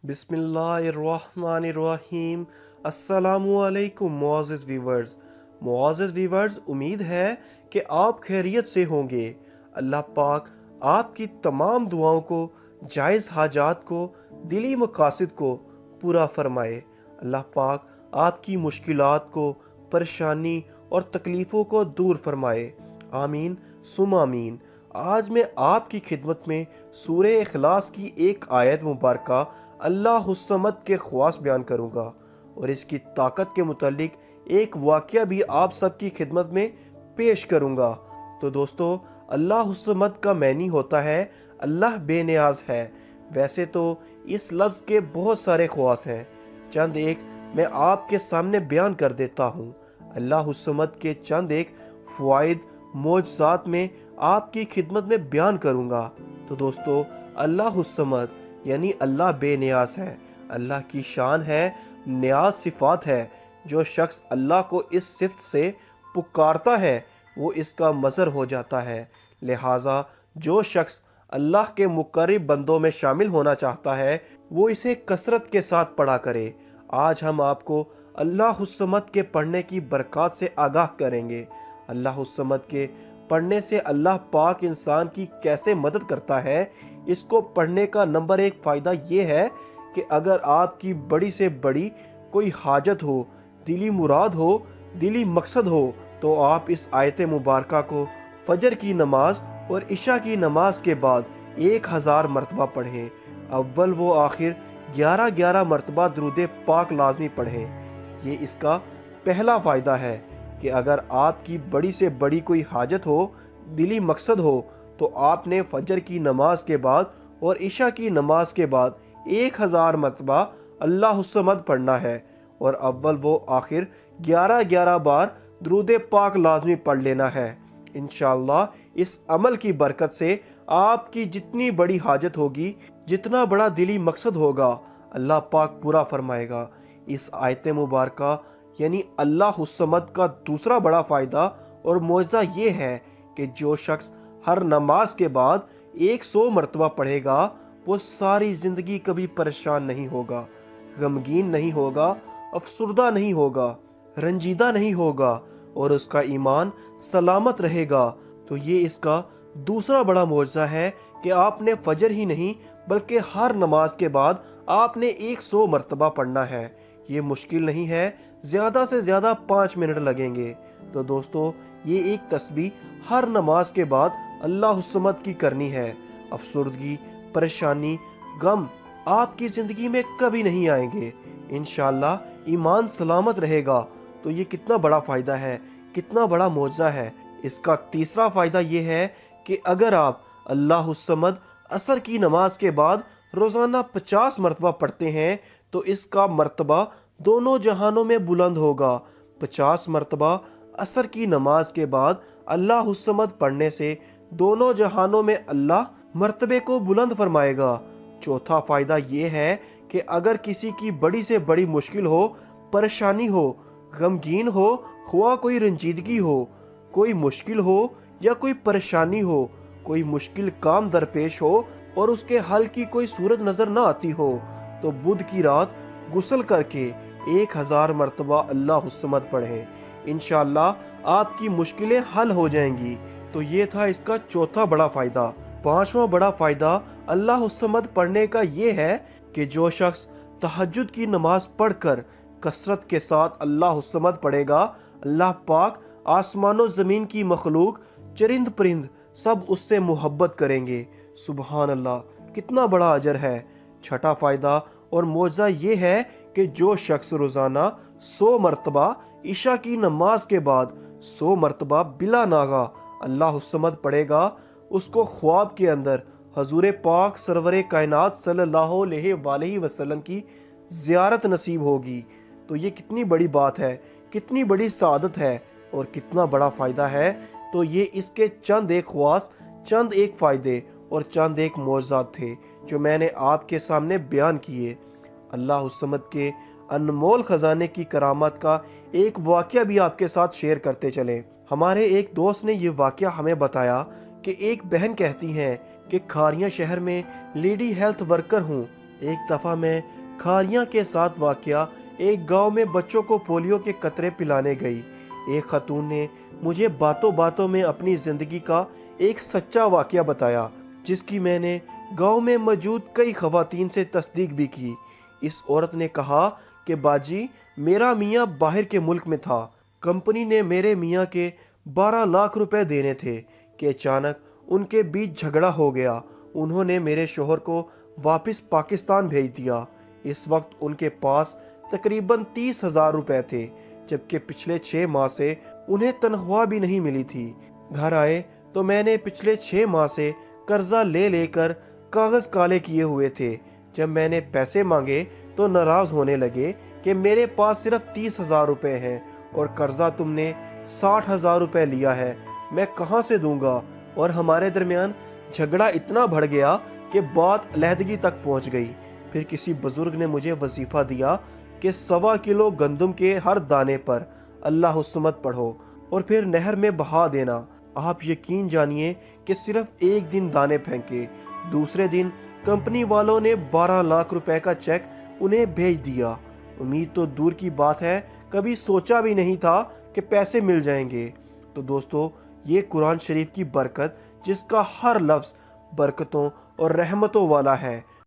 بسم اللہ الرحمن الرحیم۔ السلام علیکم معزز ویورز، امید ہے کہ آپ خیریت سے ہوں گے۔ اللہ پاک آپ کی تمام دعاؤں کو، جائز حاجات کو، دلی مقاصد کو پورا فرمائے۔ اللہ پاک آپ کی مشکلات کو، پریشانی اور تکلیفوں کو دور فرمائے۔ آمین ثم آمین۔ آج میں آپ کی خدمت میں سورہ اخلاص کی ایک آیت مبارکہ اللہ الصمد کے خواص بیان کروں گا، اور اس کی طاقت کے متعلق ایک واقعہ بھی آپ سب کی خدمت میں پیش کروں گا۔ تو دوستو، اللہ الصمد کا معنی ہوتا ہے اللہ بے نیاز ہے۔ ویسے تو اس لفظ کے بہت سارے خواص ہیں، چند ایک میں آپ کے سامنے بیان کر دیتا ہوں۔ اللہ الصمد کے چند ایک فوائد معجزات میں آپ کی خدمت میں بیان کروں گا۔ تو دوستو، اللہ الصمد یعنی اللہ بے نیاز ہے۔ اللہ کی شان ہے، نیاز صفات ہے۔ جو شخص اللہ کو اس صفت سے پکارتا ہے وہ اس کا مظہر ہو جاتا ہے۔ لہٰذا جو شخص اللہ کے مقرب بندوں میں شامل ہونا چاہتا ہے وہ اسے کثرت کے ساتھ پڑھا کرے۔ آج ہم آپ کو اللہ الصمد کے پڑھنے کی برکات سے آگاہ کریں گے۔ اللہ الصمد کے پڑھنے سے اللہ پاک انسان کی کیسے مدد کرتا ہے۔ اس کو پڑھنے کا نمبر ایک فائدہ یہ ہے کہ اگر آپ کی بڑی سے بڑی کوئی حاجت ہو، دلی مراد ہو، دلی مقصد ہو، تو آپ اس آیت مبارکہ کو فجر کی نماز اور عشاء کی نماز کے بعد 1000 مرتبہ پڑھیں۔ اول و آخر 11 مرتبہ درود پاک لازمی پڑھیں۔ یہ اس کا پہلا فائدہ ہے کہ اگر آپ کی بڑی سے بڑی کوئی حاجت ہو، دلی مقصد ہو، تو آپ نے فجر کی نماز کے بعد اور عشاء کی نماز کے بعد 1000 مرتبہ اللہ الصمد پڑھنا ہے، اور اول و آخر 11 بار درود پاک لازمی پڑھ لینا ہے۔ انشاءاللہ اس عمل کی برکت سے آپ کی جتنی بڑی حاجت ہوگی، جتنا بڑا دلی مقصد ہوگا، اللہ پاک پورا فرمائے گا۔ اس آیت مبارکہ یعنی اللہ الصمد کا دوسرا بڑا فائدہ اور معجزہ یہ ہے کہ جو شخص ہر نماز کے بعد 100 مرتبہ پڑھے گا وہ ساری زندگی کبھی پریشان نہیں ہوگا، غمگین نہیں ہوگا، افسردہ نہیں ہوگا، رنجیدہ نہیں ہوگا، اور اس کا ایمان سلامت رہے گا۔ تو یہ اس کا دوسرا بڑا معجزہ ہے کہ آپ نے فجر ہی نہیں بلکہ ہر نماز کے بعد آپ نے 100 مرتبہ پڑھنا ہے۔ یہ مشکل نہیں ہے، زیادہ سے زیادہ 5 منٹ لگیں گے۔ تو دوستو، یہ ایک تسبیح ہر نماز کے بعد اللہ الصمد کی کرنی ہے۔ افسردگی، پریشانی، غم آپ کی زندگی میں کبھی نہیں آئیں گے۔ انشاءاللہ ایمان سلامت رہے گا۔ تو یہ کتنا بڑا فائدہ ہے، کتنا بڑا معجزہ ہے۔ اس کا تیسرا فائدہ یہ ہے کہ اگر آپ اللہ الصمد عصر کی نماز کے بعد روزانہ 50 مرتبہ پڑھتے ہیں تو اس کا مرتبہ دونوں جہانوں میں بلند ہوگا۔ 50 مرتبہ عصر کی نماز کے بعد اللہ الصمد پڑھنے سے دونوں جہانوں میں اللہ مرتبے کو بلند فرمائے گا۔ چوتھا فائدہ یہ ہے کہ اگر کسی کی بڑی سے بڑی مشکل ہو، پریشانی ہو، غمگین ہو، خواہ کوئی رنجیدگی ہو، کوئی مشکل ہو یا کوئی پریشانی ہو، کوئی مشکل کام درپیش ہو اور اس کے حل کی کوئی صورت نظر نہ آتی ہو، تو بدھ کی رات غسل کر کے 1000 مرتبہ اللہ الصمد پڑھیں۔ انشاءاللہ آپ کی مشکلیں حل ہو جائیں گی۔ تو یہ تھا اس کا چوتھا بڑا فائدہ۔ پانچواں بڑا فائدہ اللہ الصمد پڑھنے کا یہ ہے کہ جو شخص تہجد کی نماز پڑھ کر کثرت کے ساتھ اللہ الصمد پڑھے گا، اللہ پاک آسمان و زمین کی مخلوق، چرند پرند سب اس سے محبت کریں گے۔ سبحان اللہ، کتنا بڑا اجر ہے۔ چھٹا فائدہ اور معجزہ یہ ہے کہ جو شخص روزانہ 100 مرتبہ عشاء کی نماز کے بعد 100 مرتبہ بلا ناغہ اللہ الصمد پڑھے گا، اس کو خواب کے اندر حضور پاک سرور کائنات صلی اللہ علیہ وآلہ وسلم کی زیارت نصیب ہوگی۔ تو یہ کتنی بڑی بات ہے، کتنی بڑی سعادت ہے اور کتنا بڑا فائدہ ہے۔ تو یہ اس کے چند ایک خواص، چند ایک فائدے اور چند ایک معجزات تھے جو میں نے آپ کے سامنے بیان کیے۔ اللہ الصمد کے انمول خزانے کی کرامات کا ایک واقعہ بھی آپ کے ساتھ شیئر کرتے چلیں۔ ہمارے ایک دوست نے یہ واقعہ ہمیں بتایا کہ ایک بہن کہتی ہیں کہ کھاریاں شہر میں لیڈی ہیلتھ ورکر ہوں۔ ایک دفعہ میں کھاریاں کے ساتھ واقعہ ایک گاؤں میں بچوں کو پولیو کے قطرے پلانے گئی۔ ایک خاتون نے مجھے باتوں باتوں میں اپنی زندگی کا ایک سچا واقعہ بتایا، جس کی میں نے گاؤں میں موجود کئی خواتین سے تصدیق بھی کی۔ اس عورت نے کہا کہ باجی، میرا میاں باہر کے ملک میں تھا، کمپنی نے میرے میاں کے 12 لاکھ روپے دینے تھے کہ اچانک ان کے بیچ جھگڑا ہو گیا۔ انہوں نے میرے شوہر کو واپس پاکستان بھیج دیا۔ اس وقت ان کے پاس تقریباً 30,000 روپے تھے، جبکہ پچھلے 6 ماہ سے انہیں تنخواہ بھی نہیں ملی تھی۔ گھر آئے تو میں نے پچھلے 6 ماہ سے قرضہ لے لے کر کاغذ کالے کیے ہوئے تھے۔ جب میں نے پیسے مانگے تو ناراض ہونے لگے کہ میرے پاس صرف 30,000 روپے ہیں اور قرضہ تم نے 60,000 روپے لیا ہے، میں کہاں سے دوں گا؟ اور ہمارے درمیان جھگڑا اتنا بڑھ گیا کہ بات علیحدگی تک پہنچ گئی۔ پھر کسی بزرگ نے مجھے وظیفہ دیا کہ 1.25 کلو گندم کے ہر دانے پر اللہ الصمد پڑھو اور پھر نہر میں بہا دینا۔ آپ یقین جانیے کہ صرف ایک دن دانے پھینکے، دوسرے دن کمپنی والوں نے 12 لاکھ روپے کا چیک انہیں بھیج دیا۔ امید تو دور کی بات ہے، کبھی سوچا بھی نہیں تھا کہ پیسے مل جائیں گے۔ تو دوستو، یہ قرآن شریف کی برکت، جس کا ہر لفظ برکتوں اور رحمتوں والا ہے،